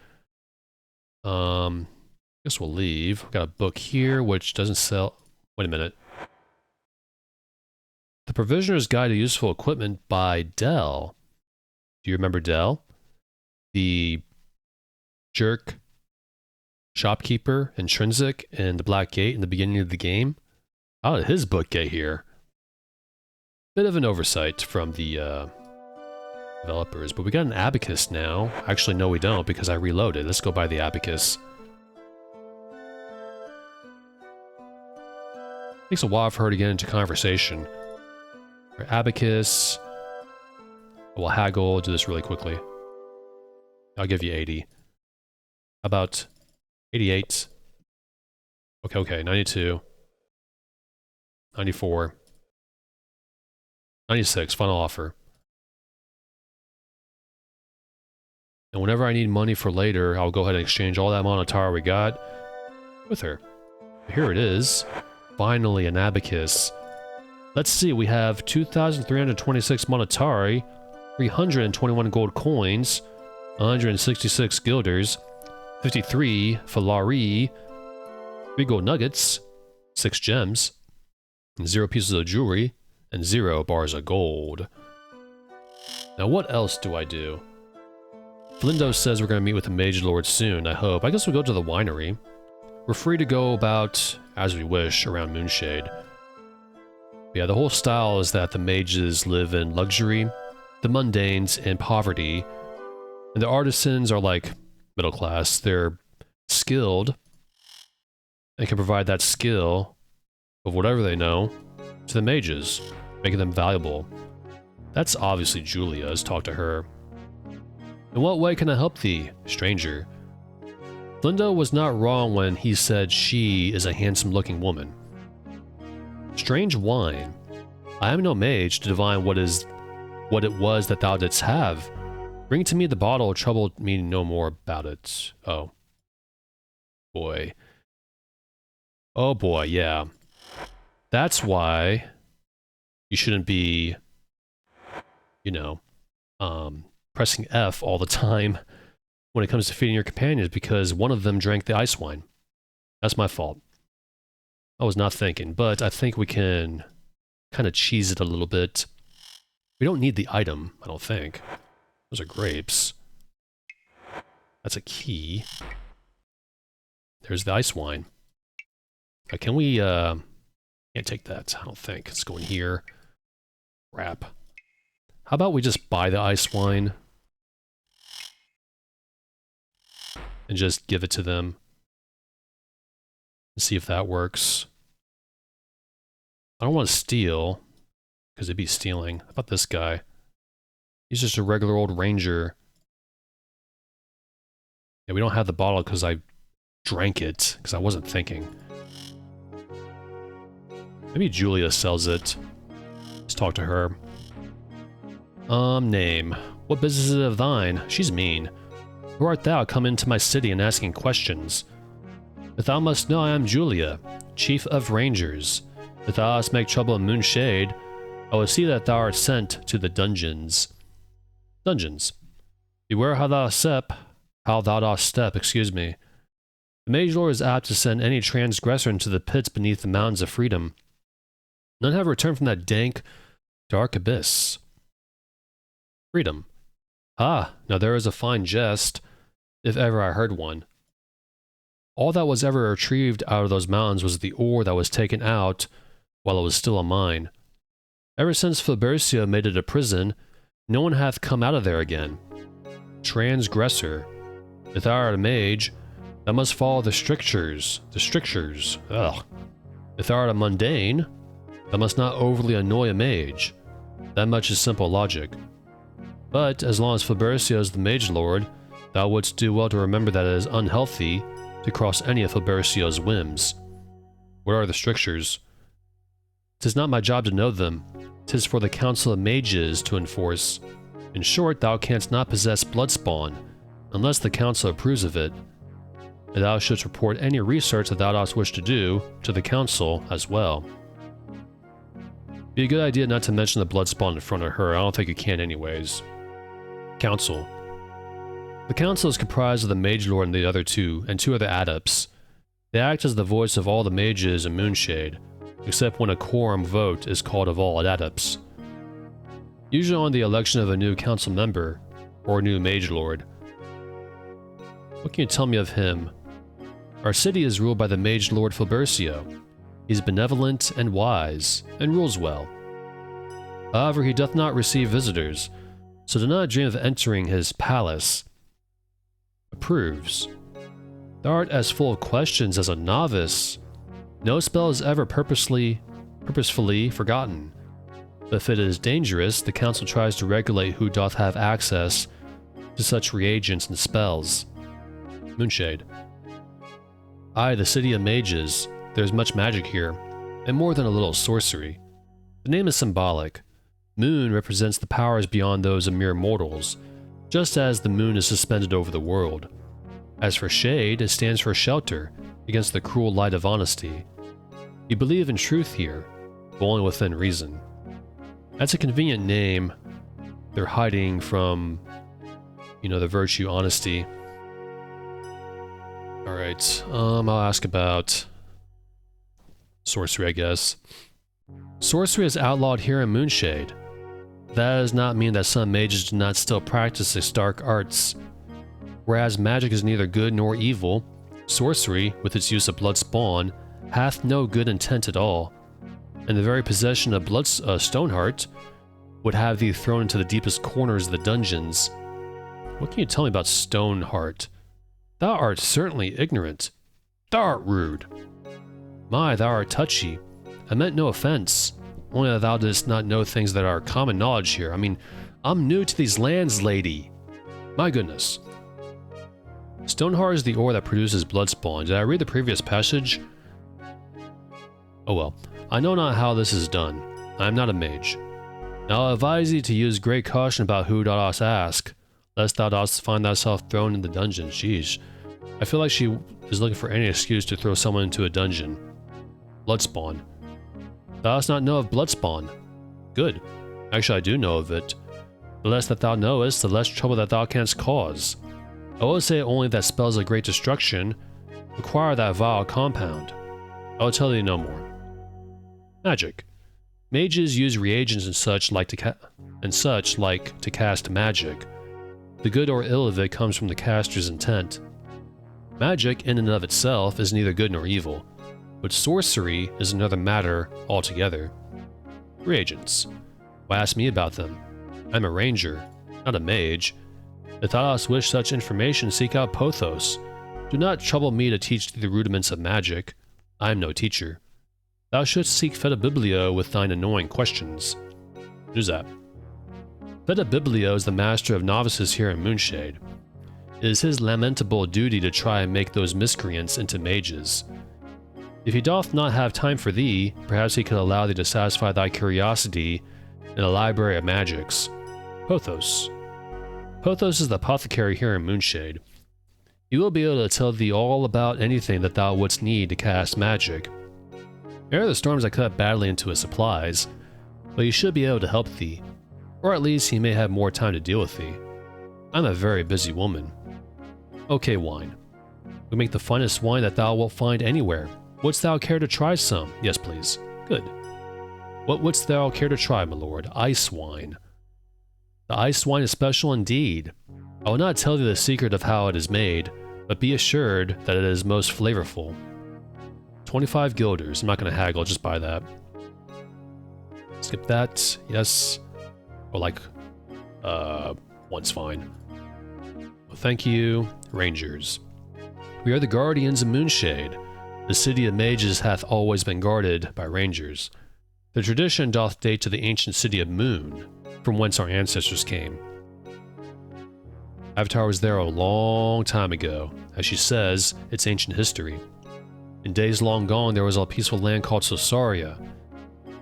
Guess we'll leave. We've got a book here which doesn't sell. Wait a minute. The Provisioner's Guide to Useful Equipment by Dell. Do you remember Dell? The jerk shopkeeper, intrinsic, and the Black Gate in the beginning of the game. How did his book get here? Bit of an oversight from the developers, but we got an abacus now. Actually, no we don't, because I reloaded. Let's go buy the abacus. Takes a while for her to get into conversation. Our abacus. We'll haggle, do this really quickly. I'll give you 80. How about 88? Okay, 92. 94. 96, final offer. And whenever I need money for later, I'll go ahead and exchange all that Monotara we got with her. Here it is. Finally, an abacus. Let's see, we have 2,326 Monetari, 321 gold coins, 166 guilders, 53 Falari, 3 gold nuggets, 6 gems, 0 pieces of jewelry, and 0 bars of gold. Now what else do I do? Flindo says we're going to meet with the Mage Lord soon, I hope. I guess we'll go to the winery. We're free to go about as we wish around Moonshade. Yeah, the whole style is that the mages live in luxury, the mundanes in poverty, and the artisans are like middle class. They're skilled and can provide that skill of whatever they know to the mages, making them valuable. That's obviously Julia. Let's talk to her. In what way can I help thee, stranger? Flindo was not wrong when he said she is a handsome-looking woman. Strange wine. I am no mage to divine what it was that thou didst have. Bring to me the bottle, trouble me no more about it. Oh. Boy. Oh boy, yeah. That's why you shouldn't be, you know, pressing F all the time when it comes to feeding your companions, because one of them drank the ice wine. That's my fault. I was not thinking, but I think we can kind of cheese it a little bit. We don't need the item, I don't think. Those are grapes. That's a key. There's the ice wine. Can we, can't take that, I don't think. Let's go in here. Crap. How about we just buy the ice wine? And just give it to them. And see if that works. I don't want to steal, because it'd be stealing. How about this guy? He's just a regular old ranger. Yeah, we don't have the bottle because I drank it, because I wasn't thinking. Maybe Julia sells it. Let's talk to her. Name. What business is it of thine? She's mean. Who art thou come into my city and asking questions? If thou must know, I am Julia, chief of rangers. If thou hast make trouble in Moonshade, I will see that thou art sent to the dungeons. Dungeons. Beware how thou dost step, excuse me. The Mage Lord is apt to send any transgressor into the pits beneath the mountains of freedom. None have returned from that dank, dark abyss. Freedom. Ah, now there is a fine jest, if ever I heard one. All that was ever retrieved out of those mountains was the ore that was taken out while it was still a mine. Ever since Fabercio made it a prison, no one hath come out of there again. Transgressor. If thou art a mage, thou must follow the strictures. Ugh. If thou art a mundane, thou must not overly annoy a mage. That much is simple logic. But as long as Fabercio is the Mage Lord, thou wouldst do well to remember that it is unhealthy to cross any of Fabercio's whims. What are the strictures? 'Tis not my job to know them. 'Tis for the Council of Mages to enforce. In short, thou canst not possess bloodspawn, unless the Council approves of it. And thou shouldst report any research that thou dost wish to do to the Council as well. Be a good idea not to mention the bloodspawn in front of her. I don't think you can anyways. Council. The Council is comprised of the Mage Lord and the other two, and two other adepts. They act as the voice of all the mages in Moonshade, except when a quorum vote is called of all adepts. Usually on the election of a new council member, or a new Mage Lord. What can you tell me of him? Our city is ruled by the Mage Lord Fabercio. He is benevolent and wise, and rules well. However, he doth not receive visitors, so do not dream of entering his palace. Approves. Thou art as full of questions as a novice. No spell is ever purposefully forgotten. But if it is dangerous, the council tries to regulate who doth have access to such reagents and spells. Moonshade. Aye, the city of mages. There is much magic here, and more than a little sorcery. The name is symbolic. Moon represents the powers beyond those of mere mortals, just as the moon is suspended over the world. As for shade, it stands for shelter against the cruel light of honesty. You believe in truth here, but only within reason. That's a convenient name. They're hiding from, the virtue honesty. Alright, I'll ask about sorcery, I guess. Sorcery is outlawed here in Moonshade. That does not mean that some mages do not still practice its dark arts. Whereas magic is neither good nor evil, sorcery, with its use of blood spawn, hath no good intent at all, and the very possession of Stoneheart would have thee thrown into the deepest corners of the dungeons. What can you tell me about Stoneheart? Thou art certainly ignorant. Thou art rude. My, thou art touchy. I meant no offense, only that thou didst not know things that are common knowledge here. I mean, I'm new to these lands, lady. My goodness. Stoneheart is the ore that produces bloodspawn. Did I read the previous passage? Oh well. I know not how this is done. I am not a mage. Now I advise thee to use great caution about who thou dost ask, lest thou dost find thyself thrown in the dungeon. Sheesh. I feel like she is looking for any excuse to throw someone into a dungeon. Bloodspawn. Thou dost not know of bloodspawn. Good. Actually, I do know of it. The less that thou knowest, the less trouble that thou canst cause. I will say only that spells of great destruction require that vile compound. I will tell thee no more. Magic. Mages use reagents and such like to cast magic. The good or ill of it comes from the caster's intent. Magic in and of itself is neither good nor evil, but sorcery is another matter altogether. Reagents. Why ask me about them? I'm a ranger, not a mage. If thou dost wish such information, seek out Pothos. Do not trouble me to teach thee the rudiments of magic. I am no teacher. Thou shouldst seek Fedibiblio with thine annoying questions. Who's that? Fedibiblio is the master of novices here in Moonshade. It is his lamentable duty to try and make those miscreants into mages. If he doth not have time for thee, perhaps he could allow thee to satisfy thy curiosity in a library of magics. Pothos. Pothos is the apothecary here in Moonshade. He will be able to tell thee all about anything that thou wouldst need to cast magic. Ere the storms that cut badly into his supplies, but he should be able to help thee, or at least he may have more time to deal with thee. I'm a very busy woman. Okay, wine. We make the finest wine that thou wilt find anywhere. Wouldst thou care to try some? Yes, please. Good. What wouldst thou care to try, my lord? Ice wine. The iced wine is special indeed. I will not tell thee the secret of how it is made, but be assured that it is most flavorful. 25 guilders. I'm not going to haggle, just buy that. Skip that. Yes. Or like, one's fine. Well, thank you, Rangers. We are the guardians of Moonshade. The city of mages hath always been guarded by Rangers. The tradition doth date to the ancient city of Moon, from whence our ancestors came. Avatar was there a long time ago. As she says, it's ancient history. In days long gone, there was a peaceful land called Sosaria.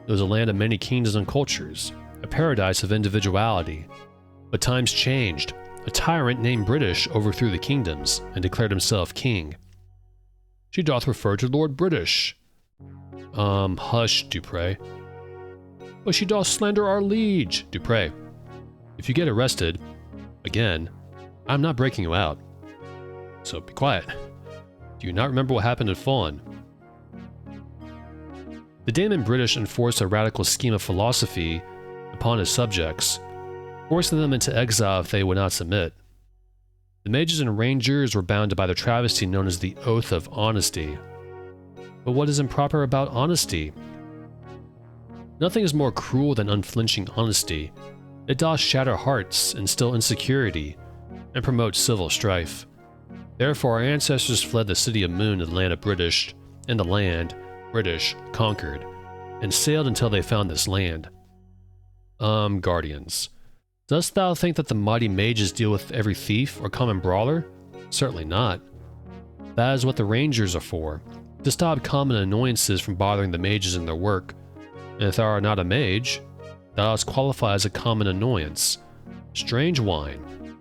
It was a land of many kingdoms and cultures, a paradise of individuality. But times changed. A tyrant named British overthrew the kingdoms and declared himself king. She doth refer to Lord British. Hush, Dupre. But she doth slander our liege, Dupre. If you get arrested, again, I'm not breaking you out. So be quiet. Do you not remember what happened at Fawn? The Daemon British enforced a radical scheme of philosophy upon his subjects, forcing them into exile if they would not submit. The mages and rangers were bound by the travesty known as the Oath of Honesty. But what is improper about honesty? Nothing is more cruel than unflinching honesty. It doth shatter hearts, instill insecurity, and promote civil strife. Therefore our ancestors fled the city of Moon and the land of British, and the land, British, conquered, and sailed until they found this land. Guardians. Dost thou think that the mighty mages deal with every thief or common brawler? Certainly not. That is what the rangers are for, to stop common annoyances from bothering the mages in their work. And if thou art not a mage, thou dost qualify as a common annoyance. Strange wine.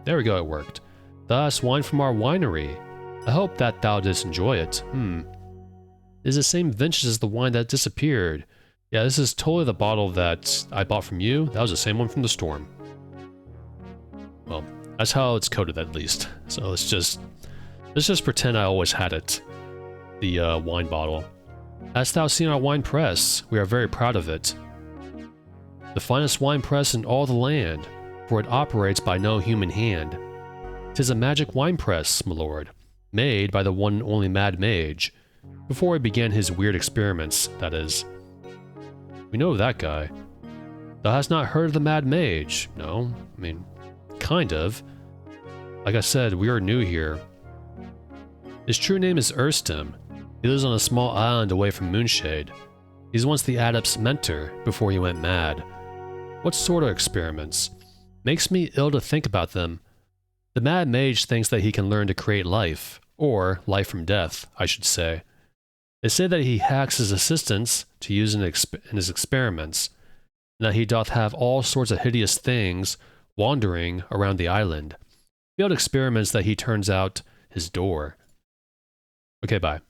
There we go, it worked. Thus, wine from our winery. I hope that thou didst enjoy it. It is the same vintage as the wine that disappeared. Yeah, this is totally the bottle that I bought from you. That was the same one from the storm. Well, that's how it's coded at least. So let's just pretend I always had it. The wine bottle. Hast thou seen our wine press? We are very proud of it. The finest wine press in all the land, for it operates by no human hand. 'Tis a magic wine press, my lord, made by the one and only Mad Mage, before he began his weird experiments, that is. We know that guy. Thou hast not heard of the Mad Mage? No, I mean, kind of. Like I said, we are new here. His true name is Erstim. He lives on a small island away from Moonshade. He's once the Adept's mentor before he went mad. What sort of experiments? Makes me ill to think about them. The Mad Mage thinks that he can learn to create life, or life from death, I should say. They say that he hacks his assistants to use in his experiments, and that he doth have all sorts of hideous things wandering around the island. Failed experiments that he turns out his door. Okay, bye.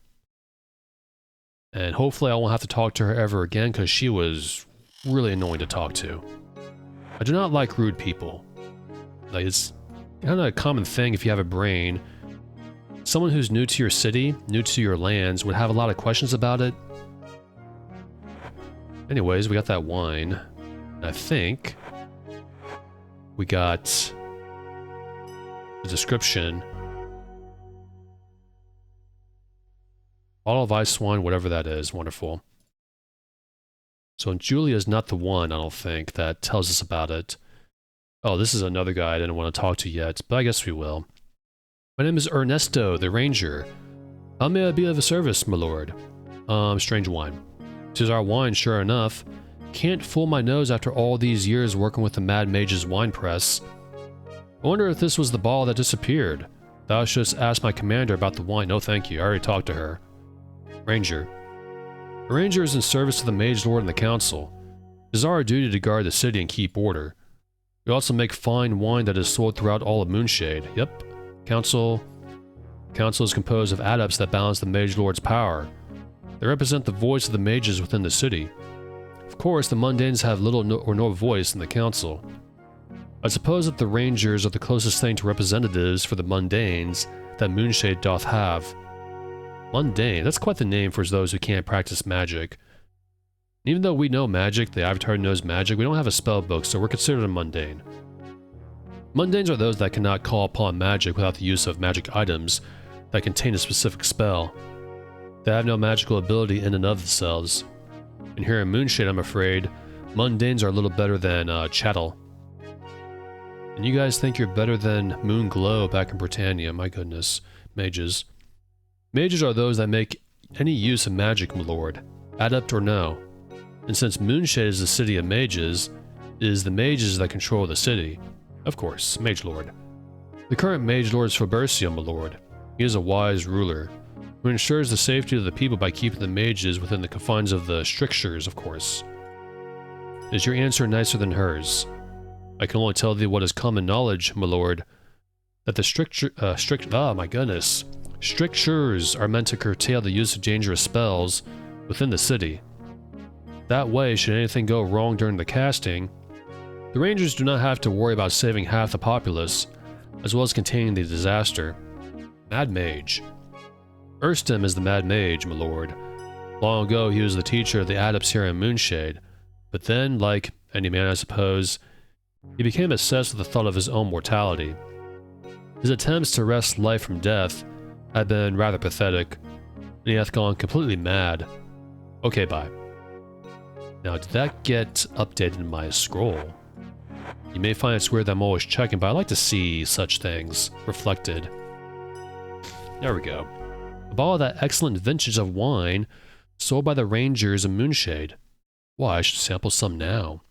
And hopefully I won't have to talk to her ever again, because she was really annoying to talk to. I do not like rude people. Like, it's kind of a common thing if you have a brain. Someone who's new to your city, new to your lands, would have a lot of questions about it. Anyways, we got that wine. And I think we got the description. Bottle of ice wine, whatever that is. Wonderful. So Julia's not the one, I don't think, that tells us about it. Oh, this is another guy I didn't want to talk to yet, but I guess we will. My name is Ernesto, the Ranger. How may I be of service, my lord? Strange wine. 'Tis our wine, sure enough. Can't fool my nose after all these years working with the Mad Mage's wine press. I wonder if this was the ball that disappeared. Thou shouldst ask my commander about the wine. No, thank you. I already talked to her. Ranger. A ranger is in service to the Mage Lord and the Council. It is our duty to guard the city and keep order. We also make fine wine that is sold throughout all of Moonshade. Yep. Council is composed of adepts that balance the Mage Lord's power. They represent the voice of the mages within the city. Of course, the mundanes have little or no voice in the council. I suppose that the rangers are the closest thing to representatives for the mundanes that Moonshade doth have. Mundane, that's quite the name for those who can't practice magic. Even though we know magic, the Avatar knows magic, we don't have a spell book, so we're considered a mundane. Mundanes are those that cannot call upon magic without the use of magic items that contain a specific spell. They have no magical ability in and of themselves. And here in Moonshade, I'm afraid, mundanes are a little better than chattel. And you guys think you're better than Moonglow back in Britannia, my goodness. Mages. Mages are those that make any use of magic, my lord, adept or no. And since Moonshade is the city of mages, it is the mages that control the city. Of course, Mage Lord. The current Mage Lord is Fabercio, my lord. He is a wise ruler, who ensures the safety of the people by keeping the mages within the confines of the strictures, of course. Is your answer nicer than hers? I can only tell thee what is common knowledge, my lord, that the strictures are meant to curtail the use of dangerous spells within the city. That way, should anything go wrong during the casting, the Rangers do not have to worry about saving half the populace, as well as containing the disaster. Mad Mage. Erstem is the Mad Mage, my lord. Long ago, he was the teacher of the adepts here in Moonshade, but then, like any man I suppose, he became obsessed with the thought of his own mortality. His attempts to wrest life from death have been rather pathetic, and he hath gone completely mad. Okay, bye. Now, did that get updated in my scroll? You may find it's weird that I'm always checking, but I like to see such things reflected. There we go. A bottle of that excellent vintage of wine sold by the Rangers of Moonshade. Why, I should sample some now.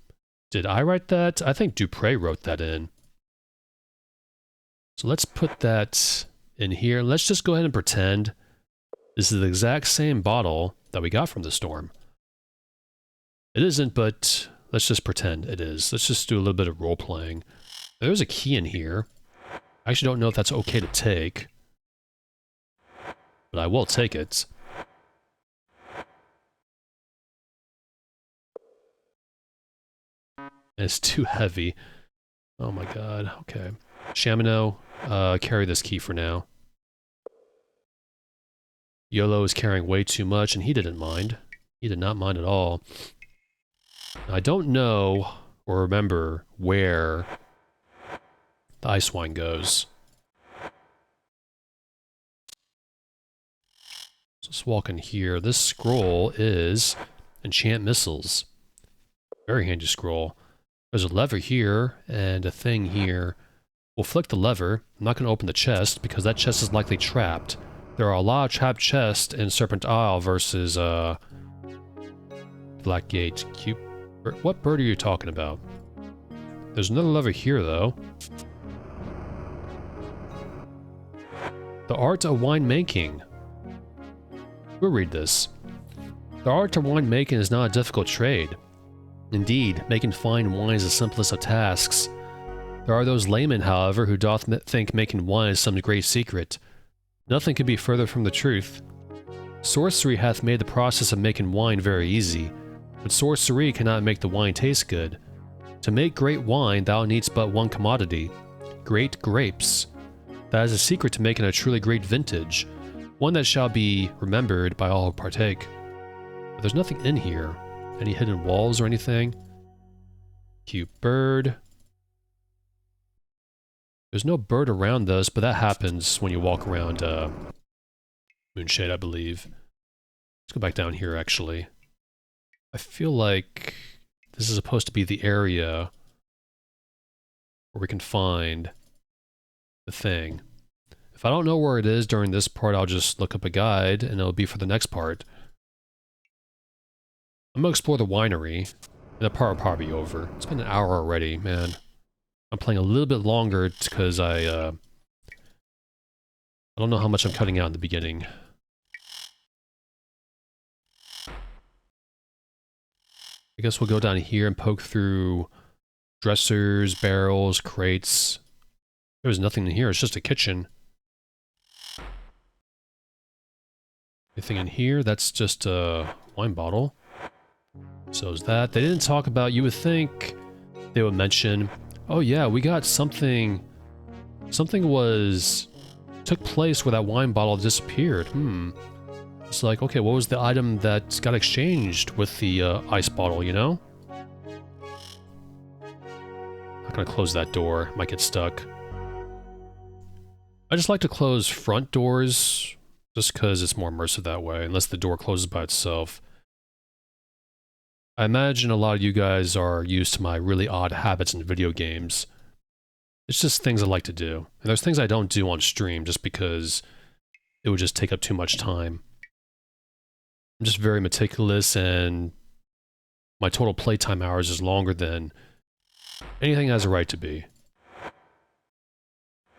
Did I write that? I think Dupre wrote that in. So let's put that in here. Let's just go ahead and pretend this is the exact same bottle that we got from the storm. It isn't, but let's just pretend it is. Let's just do a little bit of role-playing. There's a key in here. I actually don't know if that's okay to take, but I will take it. It's too heavy. Oh my god, okay. Shamino, carry this key for now. Yolo is carrying way too much, and he didn't mind. He did not mind at all. I don't know or remember where the ice wine goes. So let's walk in here. This scroll is enchant missiles. Very handy scroll. There's a lever here and a thing here. We'll flick the lever. I'm not going to open the chest because that chest is likely trapped. There are a lot of trapped chests in Serpent Isle versus Black Gate. Cute. What bird are you talking about? There's another lever here, though. The art of winemaking. We'll read this. The art of winemaking is not a difficult trade. Indeed, making fine wine is the simplest of tasks. There are those laymen, however, who doth think making wine is some great secret. Nothing could be further from the truth. Sorcery hath made the process of making wine very easy, but sorcery cannot make the wine taste good. To make great wine, thou needst but one commodity: great grapes. That is the secret to making a truly great vintage, one that shall be remembered by all who partake. But there's nothing in here. Any hidden walls or anything? Cute bird. There's no bird around us, but that happens when you walk around Moonshade, I believe. Let's go back down here, actually. I feel like this is supposed to be the area where we can find the thing. If I don't know where it is during this part, I'll just look up a guide, and it'll be for the next part. I'm gonna explore the winery, and that part will probably be over. It's been an hour already, man. I'm playing a little bit longer because I don't know how much I'm cutting out in the beginning. I guess we'll go down here and poke through dressers, barrels, crates. There's nothing in here, it's just a kitchen. Anything in here? That's just a wine bottle. So is that. They didn't talk about, you would think they would mention, oh yeah, we got something. Something was took place where that wine bottle disappeared. It's like, okay, what was the item that got exchanged with the ice bottle, you know? Not gonna close that door, might get stuck. I just like to close front doors, just because it's more immersive that way, unless the door closes by itself. I imagine a lot of you guys are used to my really odd habits in video games. It's just things I like to do. And there's things I don't do on stream just because it would just take up too much time. I'm just very meticulous, and my total playtime hours is longer than anything has a right to be.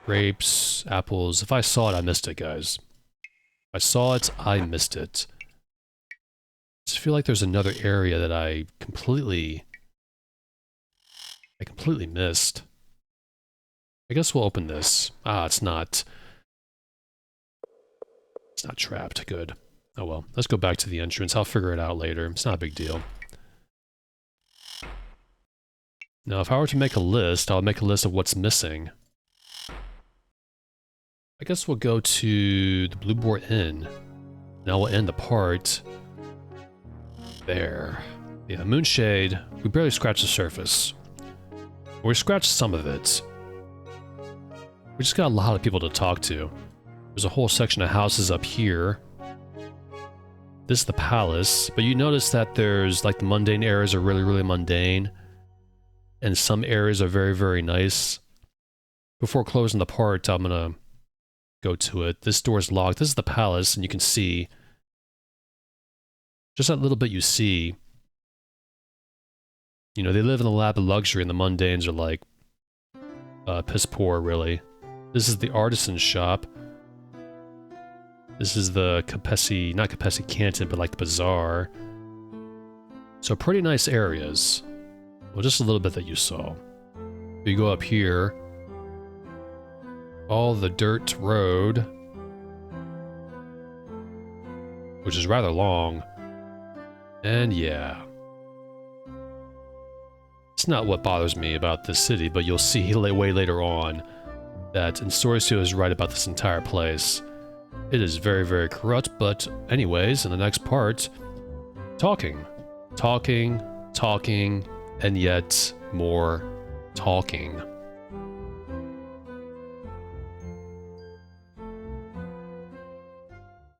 Grapes, apples. If I saw it, I missed it, guys. If I saw it, I missed it. I just feel like there's another area that I completely missed. I guess we'll open this. Ah, it's not trapped. Good. Oh well, let's go back to the entrance. I'll figure it out later. It's not a big deal. Now, if I were to make a list, I'll make a list of what's missing. I guess we'll go to the Blue Boar Inn. Now we'll end the part there. Yeah, Moonshade, we barely scratched the surface. We scratched some of it. We just got a lot of people to talk to. There's a whole section of houses up here. This is the palace, but you notice that there's, like, the mundane areas are really, really mundane. And some areas are very, very nice. Before closing the part, I'm gonna go to it. This door is locked. This is the palace, and you can see, just that little bit you see, you know, they live in the lap of luxury, and the mundanes are like, piss poor, really. This is the artisan shop. This is the Capesi, not Capesi Canton, but like the bazaar. So pretty nice areas. Well, just a little bit that you saw. You go up here, all the dirt road, which is rather long, and yeah. It's not what bothers me about this city, but you'll see way later on that Insorsio is right about this entire place. It is very, very corrupt, but anyways, in the next part, talking, and yet more talking.